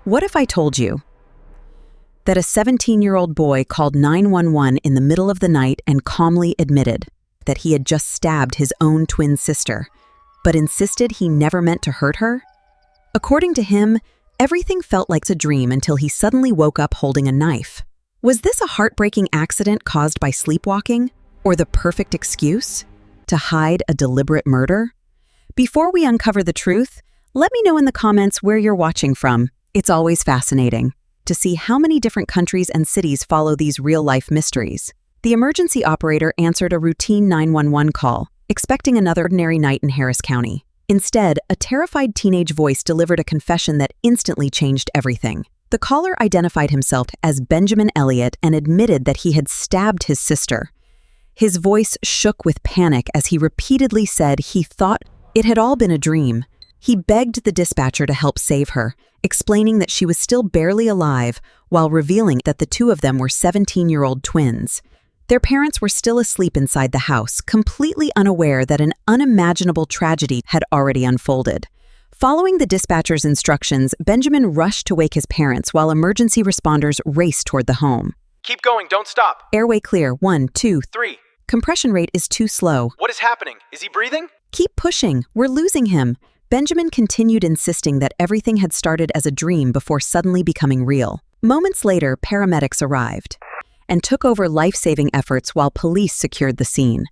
What if I told you that a 17-year-old boy called 911 in the middle of the night and calmly admitted that he had just stabbed his own twin sister, but insisted he never meant to hurt her? According to him, everything felt like a dream until he suddenly woke up holding a knife. Was this a heartbreaking accident caused by sleepwalking, or the perfect excuse to hide a deliberate murder? Before we uncover the truth, let me know in the comments where you're watching from. It's always fascinating to see how many different countries and cities follow these real-life mysteries. The emergency operator answered a routine 911 call, expecting another ordinary night in Harris County. Instead, a terrified teenage voice delivered a confession that instantly changed everything. The caller identified himself as Benjamin Elliott and admitted that he had stabbed his sister. His voice shook with panic as he repeatedly said he thought it had all been a dream. He begged the dispatcher to help save her, explaining that she was still barely alive while revealing that the two of them were 17-year-old twins. Their parents were still asleep inside the house, completely unaware that an unimaginable tragedy had already unfolded. Following the dispatcher's instructions, Benjamin rushed to wake his parents while emergency responders raced toward the home. Keep going, don't stop. Airway clear, 1, 2, 3. Compression rate is too slow. What is happening? Is he breathing? Keep pushing, we're losing him. Benjamin continued insisting that everything had started as a dream before suddenly becoming real. Moments later, paramedics arrived and took over life-saving efforts while police secured the scene.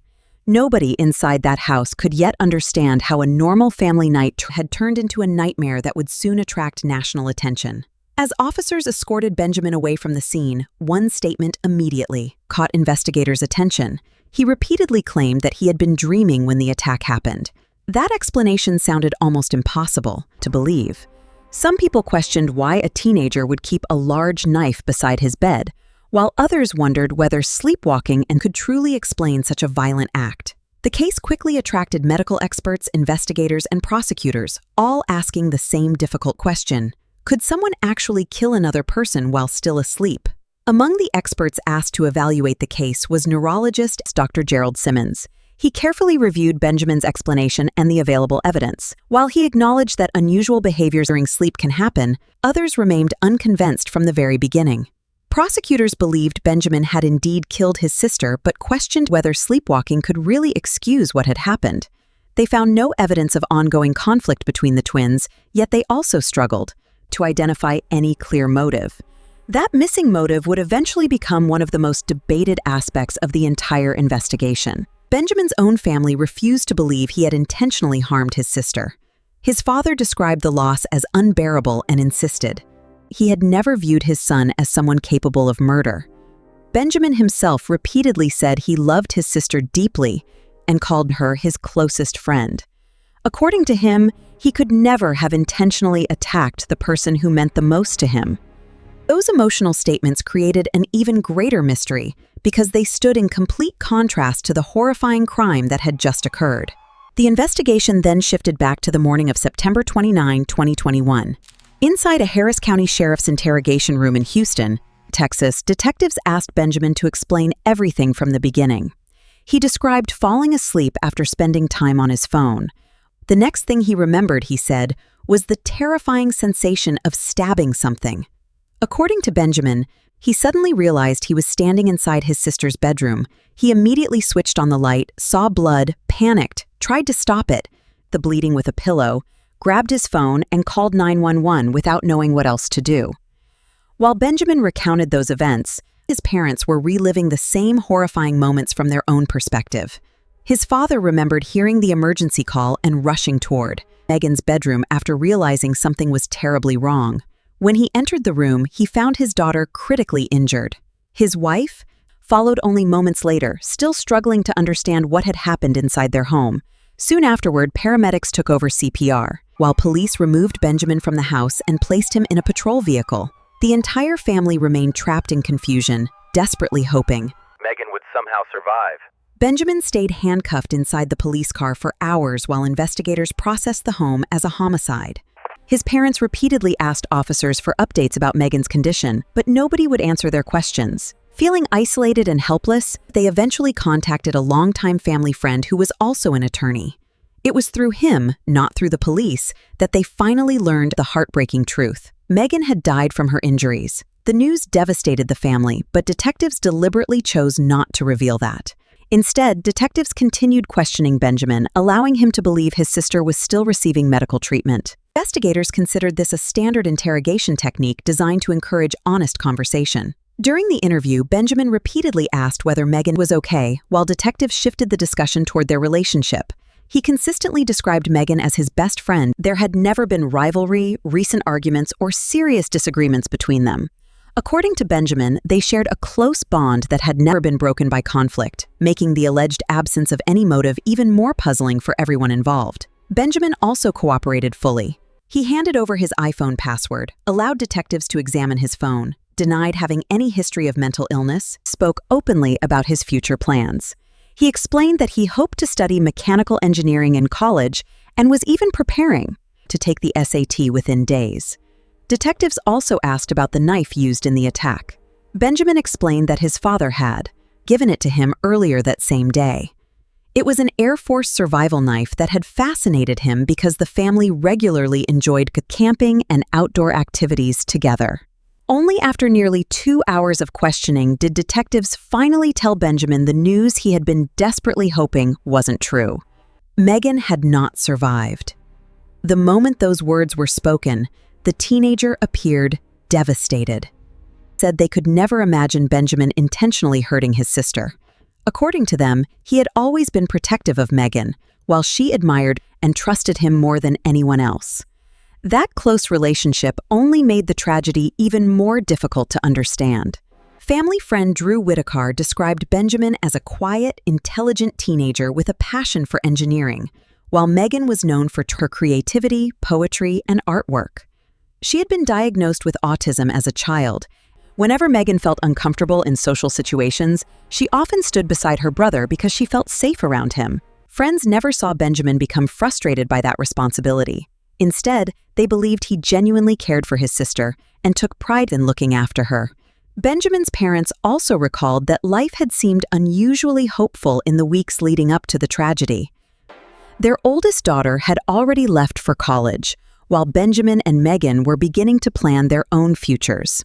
Nobody inside that house could yet understand how a normal family night had turned into a nightmare that would soon attract national attention. As officers escorted Benjamin away from the scene, one statement immediately caught investigators' attention. He repeatedly claimed that he had been dreaming when the attack happened. That explanation sounded almost impossible to believe. Some people questioned why a teenager would keep a large knife beside his bed, while others wondered whether sleepwalking could truly explain such a violent act. The case quickly attracted medical experts, investigators, and prosecutors, all asking the same difficult question: could someone actually kill another person while still asleep? Among the experts asked to evaluate the case was neurologist Dr. Gerald Simmons. He carefully reviewed Benjamin's explanation and the available evidence. While he acknowledged that unusual behaviors during sleep can happen, others remained unconvinced from the very beginning. Prosecutors believed Benjamin had indeed killed his sister, but questioned whether sleepwalking could really excuse what had happened. They found no evidence of ongoing conflict between the twins, yet they also struggled to identify any clear motive. That missing motive would eventually become one of the most debated aspects of the entire investigation. Benjamin's own family refused to believe he had intentionally harmed his sister. His father described the loss as unbearable and insisted he had never viewed his son as someone capable of murder. Benjamin himself repeatedly said he loved his sister deeply and called her his closest friend. According to him, he could never have intentionally attacked the person who meant the most to him. Those emotional statements created an even greater mystery because they stood in complete contrast to the horrifying crime that had just occurred. The investigation then shifted back to the morning of September 29, 2021. Inside a Harris County Sheriff's interrogation room in Houston, Texas, detectives asked Benjamin to explain everything from the beginning. He described falling asleep after spending time on his phone. The next thing he remembered, he said, was the terrifying sensation of stabbing something. According to Benjamin, he suddenly realized he was standing inside his sister's bedroom. He immediately switched on the light, saw blood, panicked, tried to stop it, the bleeding with a pillow, grabbed his phone, and called 911 without knowing what else to do. While Benjamin recounted those events, his parents were reliving the same horrifying moments from their own perspective. His father remembered hearing the emergency call and rushing toward Megan's bedroom after realizing something was terribly wrong. When he entered the room, he found his daughter critically injured. His wife followed only moments later, still struggling to understand what had happened inside their home. Soon afterward, paramedics took over CPR, while police removed Benjamin from the house and placed him in a patrol vehicle. The entire family remained trapped in confusion, desperately hoping Megan would somehow survive. Benjamin stayed handcuffed inside the police car for hours while investigators processed the home as a homicide. His parents repeatedly asked officers for updates about Megan's condition, but nobody would answer their questions. Feeling isolated and helpless, they eventually contacted a longtime family friend who was also an attorney. It was through him, not through the police, that they finally learned the heartbreaking truth. Megan had died from her injuries. The news devastated the family, but detectives deliberately chose not to reveal that. Instead, detectives continued questioning Benjamin, allowing him to believe his sister was still receiving medical treatment. Investigators considered this a standard interrogation technique designed to encourage honest conversation. During the interview, Benjamin repeatedly asked whether Megan was okay, while detectives shifted the discussion toward their relationship. He consistently described Megan as his best friend. There had never been rivalry, recent arguments, or serious disagreements between them. According to Benjamin, they shared a close bond that had never been broken by conflict, making the alleged absence of any motive even more puzzling for everyone involved. Benjamin also cooperated fully. He handed over his iPhone password, allowed detectives to examine his phone, denied having any history of mental illness, spoke openly about his future plans. He explained that he hoped to study mechanical engineering in college and was even preparing to take the SAT within days. Detectives also asked about the knife used in the attack. Benjamin explained that his father had given it to him earlier that same day. It was an Air Force survival knife that had fascinated him because the family regularly enjoyed camping and outdoor activities together. Only after nearly 2 hours of questioning did detectives finally tell Benjamin the news he had been desperately hoping wasn't true. Megan had not survived. The moment those words were spoken, the teenager appeared devastated. Said they could never imagine Benjamin intentionally hurting his sister. According to them, he had always been protective of Megan, while she admired and trusted him more than anyone else. That close relationship only made the tragedy even more difficult to understand. Family friend Drew Whitaker described Benjamin as a quiet, intelligent teenager with a passion for engineering, while Megan was known for her creativity, poetry, and artwork. She had been diagnosed with autism as a child. Whenever Megan felt uncomfortable in social situations, she often stood beside her brother because she felt safe around him. Friends never saw Benjamin become frustrated by that responsibility. Instead, they believed he genuinely cared for his sister and took pride in looking after her. Benjamin's parents also recalled that life had seemed unusually hopeful in the weeks leading up to the tragedy. Their oldest daughter had already left for college, while Benjamin and Megan were beginning to plan their own futures.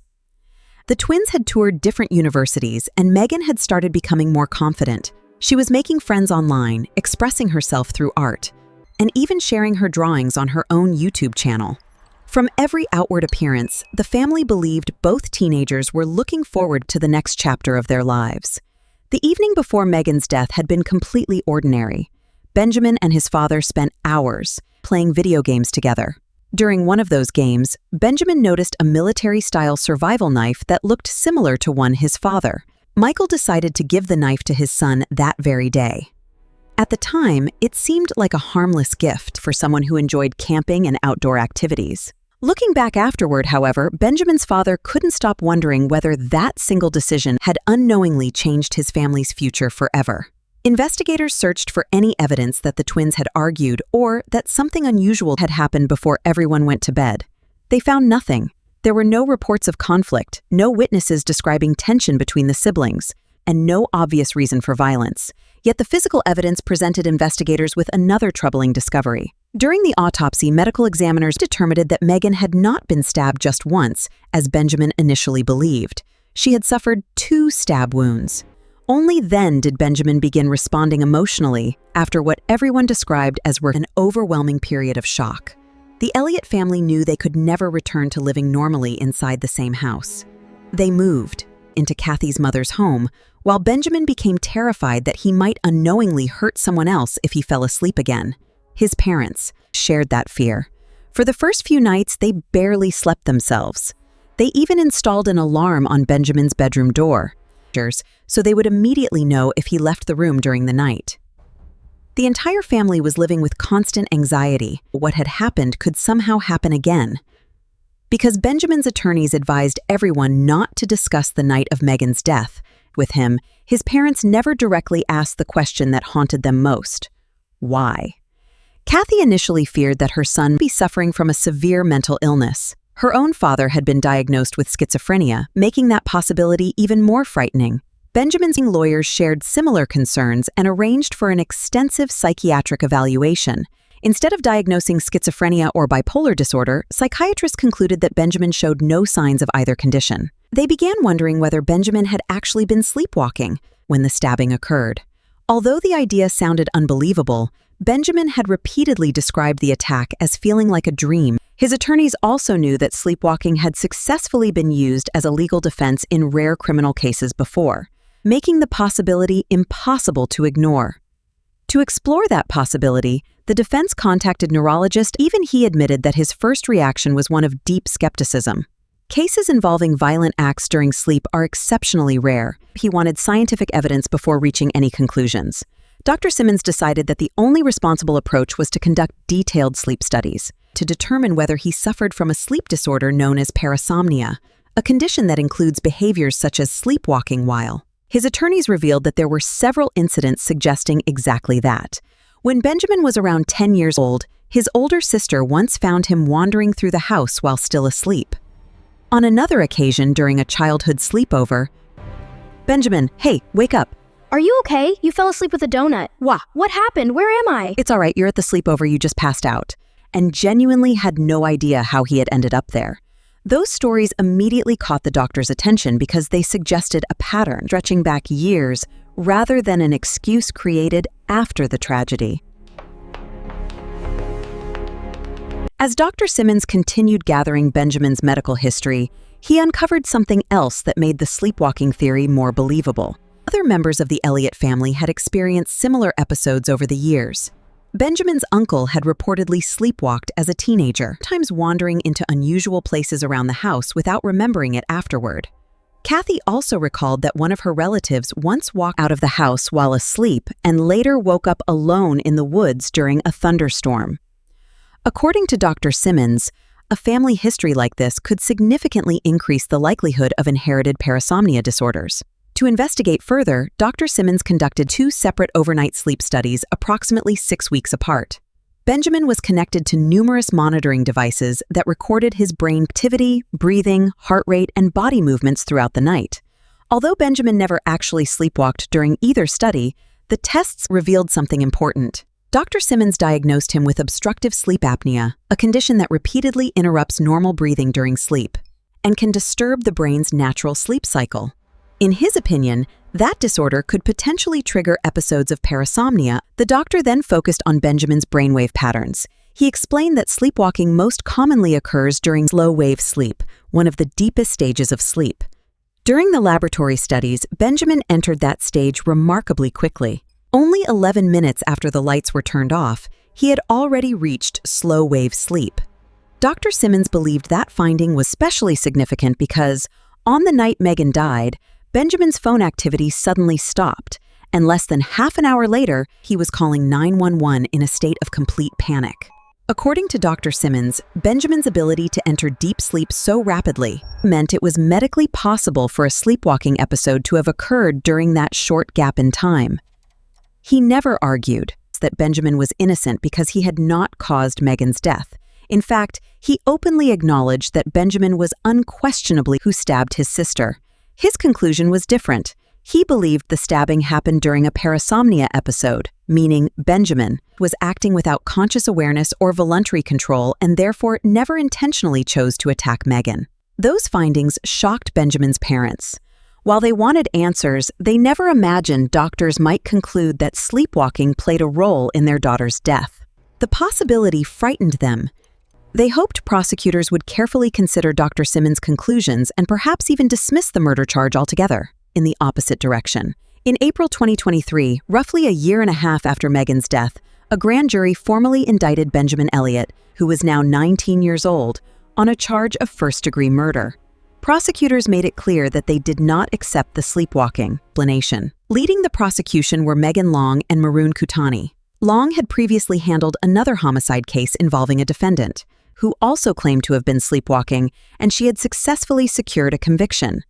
The twins had toured different universities, and Megan had started becoming more confident. She was making friends online, expressing herself through art, and even sharing her drawings on her own YouTube channel. From every outward appearance, the family believed both teenagers were looking forward to the next chapter of their lives. The evening before Megan's death had been completely ordinary. Benjamin and his father spent hours playing video games together. During one of those games, Benjamin noticed a military-style survival knife that looked similar to one his father. Michael decided to give the knife to his son that very day. At the time, it seemed like a harmless gift for someone who enjoyed camping and outdoor activities. Looking back afterward, however, Benjamin's father couldn't stop wondering whether that single decision had unknowingly changed his family's future forever. Investigators searched for any evidence that the twins had argued or that something unusual had happened before everyone went to bed. They found nothing. There were no reports of conflict, no witnesses describing tension between the siblings, and no obvious reason for violence. Yet the physical evidence presented investigators with another troubling discovery. During the autopsy, medical examiners determined that Megan had not been stabbed just once, as Benjamin initially believed. She had suffered 2 stab wounds. Only then did Benjamin begin responding emotionally after what everyone described as an overwhelming period of shock. The Elliott family knew they could never return to living normally inside the same house. They moved into Kathy's mother's home, while Benjamin became terrified that he might unknowingly hurt someone else if he fell asleep again. His parents shared that fear. For the first few nights, they barely slept themselves. They even installed an alarm on Benjamin's bedroom door, so they would immediately know if he left the room during the night. The entire family was living with constant anxiety. What had happened could somehow happen again. Because Benjamin's attorneys advised everyone not to discuss the night of Megan's death with him, his parents never directly asked the question that haunted them most: why? Kathy initially feared that her son would be suffering from a severe mental illness. Her own father had been diagnosed with schizophrenia, making that possibility even more frightening. Benjamin's lawyers shared similar concerns and arranged for an extensive psychiatric evaluation. Instead of diagnosing schizophrenia or bipolar disorder, psychiatrists concluded that Benjamin showed no signs of either condition. They began wondering whether Benjamin had actually been sleepwalking when the stabbing occurred. Although the idea sounded unbelievable, Benjamin had repeatedly described the attack as feeling like a dream. His attorneys also knew that sleepwalking had successfully been used as a legal defense in rare criminal cases before, making the possibility impossible to ignore. To explore that possibility, the defense contacted neurologists. Even he admitted that his first reaction was one of deep skepticism. Cases involving violent acts during sleep are exceptionally rare. He wanted scientific evidence before reaching any conclusions. Dr. Simmons decided that the only responsible approach was to conduct detailed sleep studies to determine whether he suffered from a sleep disorder known as parasomnia, a condition that includes behaviors such as sleepwalking while. His attorneys revealed that there were several incidents suggesting exactly that. When Benjamin was around 10 years old, his older sister once found him wandering through the house while still asleep. On another occasion during a childhood sleepover, "Benjamin, hey, wake up." Are you okay? You fell asleep with a donut. Wah. What happened? Where am I? "It's all right, you're at the sleepover, you just passed out," and genuinely had no idea how he had ended up there. Those stories immediately caught the doctor's attention because they suggested a pattern stretching back years rather than an excuse created after the tragedy. As Dr. Simmons continued gathering Benjamin's medical history, he uncovered something else that made the sleepwalking theory more believable. Other members of the Elliott family had experienced similar episodes over the years. Benjamin's uncle had reportedly sleepwalked as a teenager, sometimes wandering into unusual places around the house without remembering it afterward. Kathy also recalled that one of her relatives once walked out of the house while asleep and later woke up alone in the woods during a thunderstorm. According to Dr. Simmons, a family history like this could significantly increase the likelihood of inherited parasomnia disorders. To investigate further, Dr. Simmons conducted 2 separate overnight sleep studies approximately 6 weeks apart. Benjamin was connected to numerous monitoring devices that recorded his brain activity, breathing, heart rate, and body movements throughout the night. Although Benjamin never actually sleepwalked during either study, the tests revealed something important. Dr. Simmons diagnosed him with obstructive sleep apnea, a condition that repeatedly interrupts normal breathing during sleep and can disturb the brain's natural sleep cycle. In his opinion, that disorder could potentially trigger episodes of parasomnia. The doctor then focused on Benjamin's brainwave patterns. He explained that sleepwalking most commonly occurs during slow-wave sleep, one of the deepest stages of sleep. During the laboratory studies, Benjamin entered that stage remarkably quickly. Only 11 minutes after the lights were turned off, he had already reached slow-wave sleep. Dr. Simmons believed that finding was especially significant because, on the night Megan died, Benjamin's phone activity suddenly stopped, and less than half an hour later, he was calling 911 in a state of complete panic. According to Dr. Simmons, Benjamin's ability to enter deep sleep so rapidly meant it was medically possible for a sleepwalking episode to have occurred during that short gap in time. He never argued that Benjamin was innocent because he had not caused Megan's death. In fact, he openly acknowledged that Benjamin was unquestionably who stabbed his sister. His conclusion was different. He believed the stabbing happened during a parasomnia episode, meaning Benjamin was acting without conscious awareness or voluntary control and therefore never intentionally chose to attack Megan. Those findings shocked Benjamin's parents. While they wanted answers, they never imagined doctors might conclude that sleepwalking played a role in their daughter's death. The possibility frightened them. They hoped prosecutors would carefully consider Dr. Simmons' conclusions and perhaps even dismiss the murder charge altogether, in the opposite direction. In April 2023, roughly a year and a half after Megan's death, a grand jury formally indicted Benjamin Elliott, who was now 19 years old, on a charge of first-degree murder. Prosecutors made it clear that they did not accept the sleepwalking explanation. Leading the prosecution were Megan Long and Maroon Kutani. Long had previously handled another homicide case involving a defendant, who also claimed to have been sleepwalking, and she had successfully secured a conviction.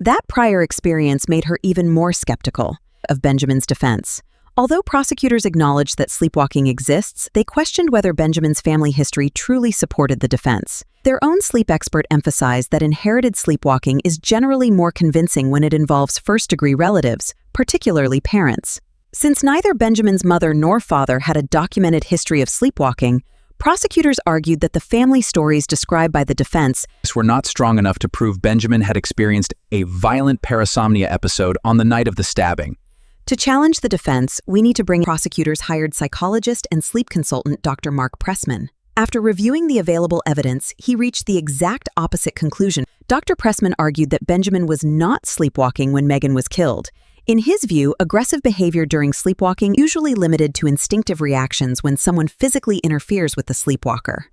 That prior experience made her even more skeptical of Benjamin's defense. Although prosecutors acknowledged that sleepwalking exists, they questioned whether Benjamin's family history truly supported the defense. Their own sleep expert emphasized that inherited sleepwalking is generally more convincing when it involves first-degree relatives, particularly parents. Since neither Benjamin's mother nor father had a documented history of sleepwalking, prosecutors argued that the family stories described by the defense were not strong enough to prove Benjamin had experienced a violent parasomnia episode on the night of the stabbing. To challenge the defense, we need to bring prosecutors hired psychologist and sleep consultant Dr. Mark Pressman. After reviewing the available evidence, he reached the exact opposite conclusion. Dr. Pressman argued that Benjamin was not sleepwalking when Megan was killed. In his view, aggressive behavior during sleepwalking usually limited to instinctive reactions when someone physically interferes with the sleepwalker.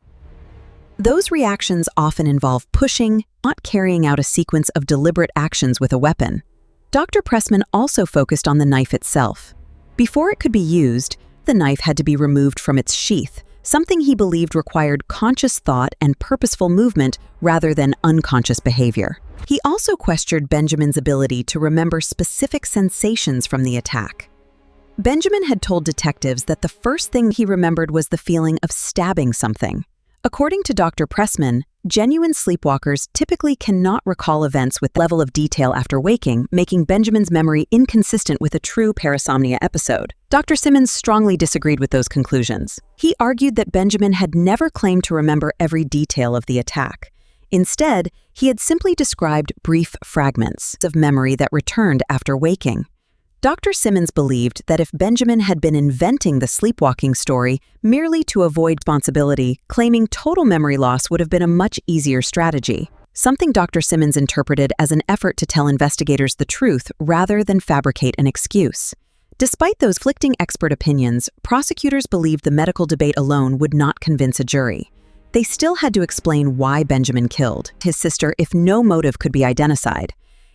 Those reactions often involve pushing, not carrying out a sequence of deliberate actions with a weapon. Dr. Pressman also focused on the knife itself. Before it could be used, the knife had to be removed from its sheath, something he believed required conscious thought and purposeful movement rather than unconscious behavior. He also questioned Benjamin's ability to remember specific sensations from the attack. Benjamin had told detectives that the first thing he remembered was the feeling of stabbing something. According to Dr. Pressman, genuine sleepwalkers typically cannot recall events with the level of detail after waking, making Benjamin's memory inconsistent with a true parasomnia episode. Dr. Simmons strongly disagreed with those conclusions. He argued that Benjamin had never claimed to remember every detail of the attack. Instead, he had simply described brief fragments of memory that returned after waking. Dr. Simmons believed that if Benjamin had been inventing the sleepwalking story merely to avoid responsibility, claiming total memory loss would have been a much easier strategy, something Dr. Simmons interpreted as an effort to tell investigators the truth rather than fabricate an excuse. Despite those conflicting expert opinions, prosecutors believed the medical debate alone would not convince a jury. They still had to explain why Benjamin killed his sister if no motive could be identified.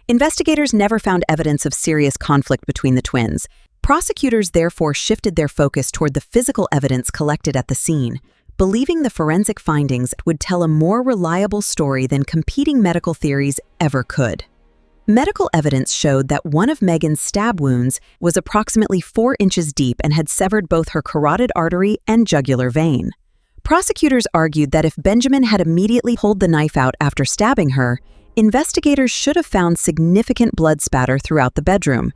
Investigators never found evidence of serious conflict between the twins. Prosecutors therefore shifted their focus toward the physical evidence collected at the scene, believing the forensic findings would tell a more reliable story than competing medical theories ever could. Medical evidence showed that one of Megan's stab wounds was approximately 4 inches deep and had severed both her carotid artery and jugular vein. Prosecutors argued that if Benjamin had immediately pulled the knife out after stabbing her, investigators should have found significant blood spatter throughout the bedroom.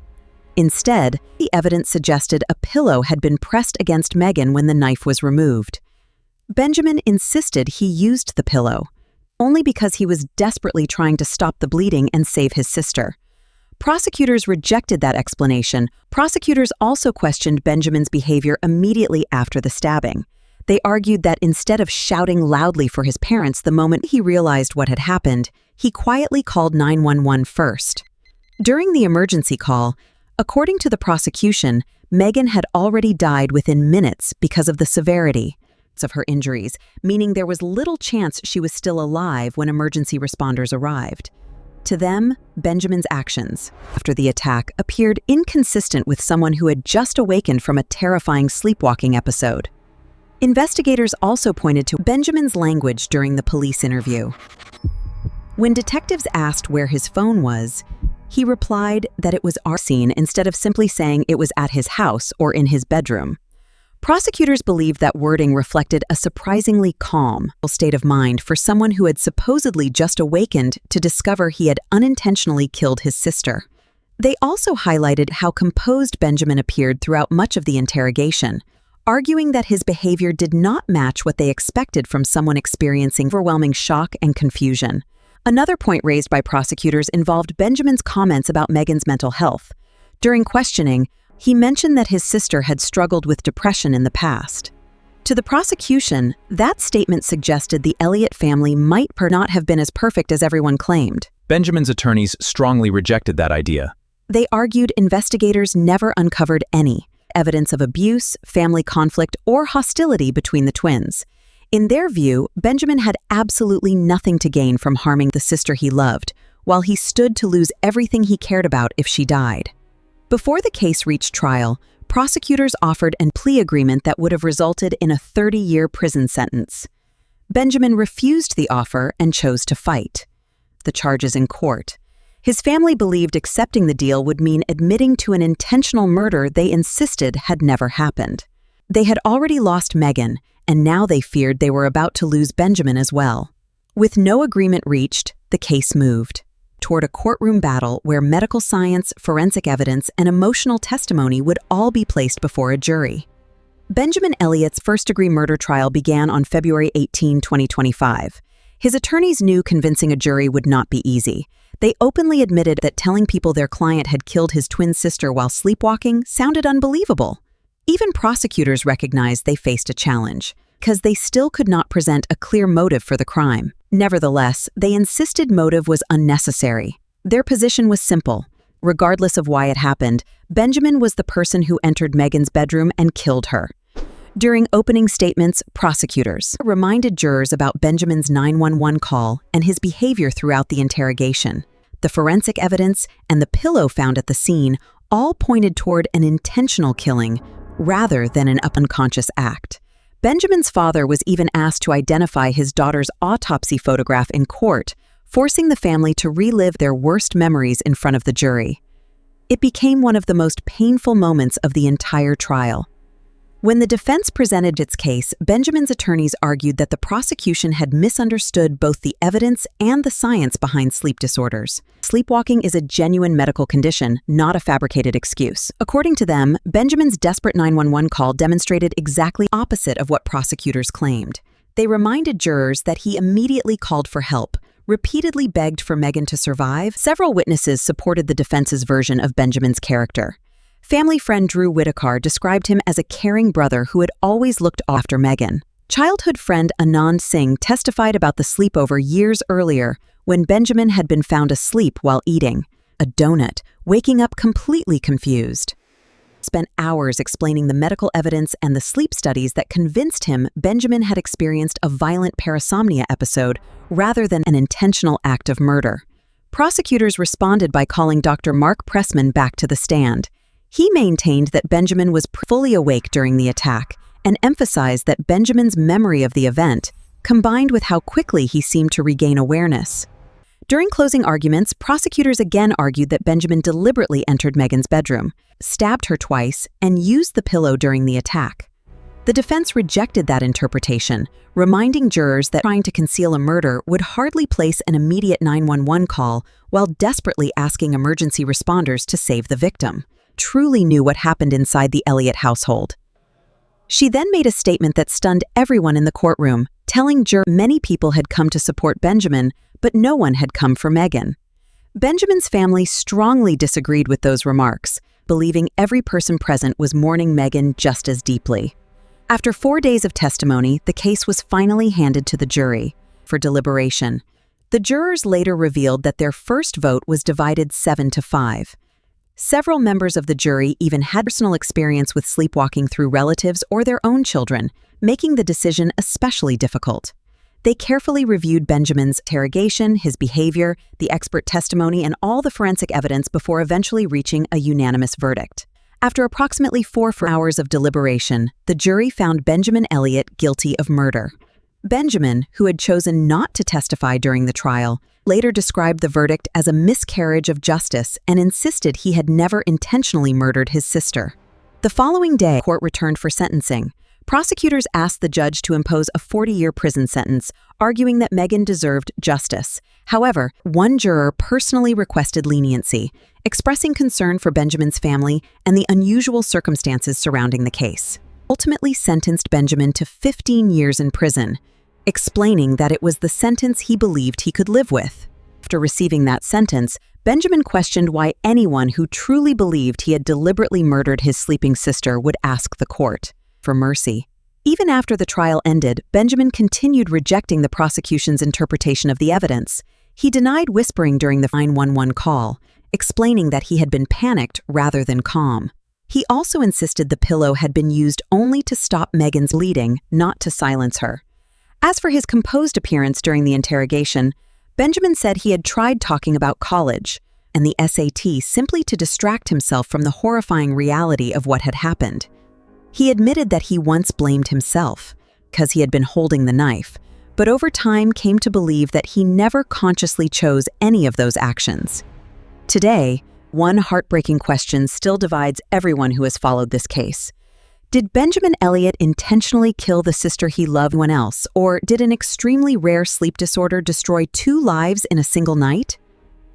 Instead, the evidence suggested a pillow had been pressed against Megan when the knife was removed. Benjamin insisted he used the pillow, only because he was desperately trying to stop the bleeding and save his sister. Prosecutors rejected that explanation. Prosecutors also questioned Benjamin's behavior immediately after the stabbing. They argued that instead of shouting loudly for his parents the moment he realized what had happened, he quietly called 911 first. During the emergency call, according to the prosecution, Megan had already died within minutes because of the severity of her injuries, meaning there was little chance she was still alive when emergency responders arrived. To them, Benjamin's actions after the attack appeared inconsistent with someone who had just awakened from a terrifying sleepwalking episode. Investigators also pointed to Benjamin's language during the police interview. When detectives asked where his phone was, he replied that it was our scene instead of simply saying it was at his house or in his bedroom. Prosecutors believed that wording reflected a surprisingly calm state of mind for someone who had supposedly just awakened to discover he had unintentionally killed his sister. They also highlighted how composed Benjamin appeared throughout much of the interrogation, arguing that his behavior did not match what they expected from someone experiencing overwhelming shock and confusion. Another point raised by prosecutors involved Benjamin's comments about Megan's mental health. During questioning, he mentioned that his sister had struggled with depression in the past. To the prosecution, that statement suggested the Elliott family might not have been as perfect as everyone claimed. Benjamin's attorneys strongly rejected that idea. They argued investigators never uncovered any evidence of abuse, family conflict, or hostility between the twins. In their view, Benjamin had absolutely nothing to gain from harming the sister he loved, while he stood to lose everything he cared about if she died. Before the case reached trial, prosecutors offered a plea agreement that would have resulted in a 30-year prison sentence. Benjamin refused the offer and chose to fight the charges in court. His family believed accepting the deal would mean admitting to an intentional murder they insisted had never happened. They had already lost Megan, and now they feared they were about to lose Benjamin as well. With no agreement reached, the case moved. toward a courtroom battle where medical science, forensic evidence, and emotional testimony would all be placed before a jury. Benjamin Elliott's first-degree murder trial began on February 18, 2025. His attorneys knew convincing a jury would not be easy. They openly admitted that telling people their client had killed his twin sister while sleepwalking sounded unbelievable. Even prosecutors recognized they faced a challenge, because they still could not present a clear motive for the crime. Nevertheless, they insisted motive was unnecessary. Their position was simple. Regardless of why it happened, Benjamin was the person who entered Megan's bedroom and killed her. During opening statements, prosecutors reminded jurors about Benjamin's 911 call and his behavior throughout the interrogation. The forensic evidence and the pillow found at the scene all pointed toward an intentional killing rather than an unconscious act. Benjamin's father was even asked to identify his daughter's autopsy photograph in court, forcing the family to relive their worst memories in front of the jury. It became one of the most painful moments of the entire trial. When the defense presented its case, Benjamin's attorneys argued that the prosecution had misunderstood both the evidence and the science behind sleep disorders. Sleepwalking is a genuine medical condition, not a fabricated excuse. According to them, Benjamin's desperate 911 call demonstrated exactly opposite of what prosecutors claimed. They reminded jurors that he immediately called for help, repeatedly begged for Megan to survive. Several witnesses supported the defense's version of Benjamin's character. Family friend Drew Whitaker described him as a caring brother who had always looked after Megan. Childhood friend Anand Singh testified about the sleepover years earlier when Benjamin had been found asleep while eating a donut, waking up completely confused. Spent hours explaining the medical evidence and the sleep studies that convinced him Benjamin had experienced a violent parasomnia episode rather than an intentional act of murder. Prosecutors responded by calling Dr. Mark Pressman back to the stand. He maintained that Benjamin was fully awake during the attack and emphasized that Benjamin's memory of the event, combined with how quickly he seemed to regain awareness. During closing arguments, prosecutors again argued that Benjamin deliberately entered Megan's bedroom, stabbed her twice, and used the pillow during the attack. The defense rejected that interpretation, reminding jurors that trying to conceal a murder would hardly place an immediate 911 call while desperately asking emergency responders to save the victim. Truly knew what happened inside the Elliott household. She then made a statement that stunned everyone in the courtroom, telling jurors many people had come to support Benjamin, but no one had come for Megan. Benjamin's family strongly disagreed with those remarks, believing every person present was mourning Megan just as deeply. After 4 days of testimony, the case was finally handed to the jury for deliberation. The jurors later revealed that their first vote was divided 7-5. Several members of the jury even had personal experience with sleepwalking through relatives or their own children, making the decision especially difficult. They carefully reviewed Benjamin's interrogation, his behavior, the expert testimony, and all the forensic evidence before eventually reaching a unanimous verdict. After approximately 4 hours of deliberation, the jury found Benjamin Elliott guilty of murder. Benjamin, who had chosen not to testify during the trial, later described the verdict as a miscarriage of justice and insisted he had never intentionally murdered his sister. The following day, court returned for sentencing. Prosecutors asked the judge to impose a 40-year prison sentence, arguing that Megan deserved justice. However, one juror personally requested leniency, expressing concern for Benjamin's family and the unusual circumstances surrounding the case. Ultimately sentenced Benjamin to 15 years in prison, explaining that it was the sentence he believed he could live with. After receiving that sentence, Benjamin questioned why anyone who truly believed he had deliberately murdered his sleeping sister would ask the court for mercy. Even after the trial ended, Benjamin continued rejecting the prosecution's interpretation of the evidence. He denied whispering during the 911 call, explaining that he had been panicked rather than calm. He also insisted the pillow had been used only to stop Megan's bleeding, not to silence her. As for his composed appearance during the interrogation, Benjamin said he had tried talking about college and the SAT simply to distract himself from the horrifying reality of what had happened. He admitted that he once blamed himself, because he had been holding the knife, but over time came to believe that he never consciously chose any of those actions. Today, one heartbreaking question still divides everyone who has followed this case. Did Benjamin Elliott intentionally kill the sister he loved anyone else, or did an extremely rare sleep disorder destroy 2 lives in a single night?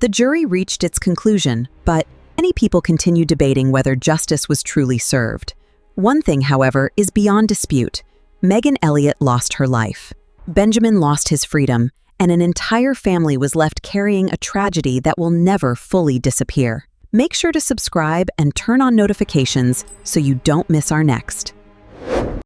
The jury reached its conclusion, but many people continue debating whether justice was truly served. One thing, however, is beyond dispute. Megan Elliott lost her life. Benjamin lost his freedom, and an entire family was left carrying a tragedy that will never fully disappear. Make sure to subscribe and turn on notifications so you don't miss our next.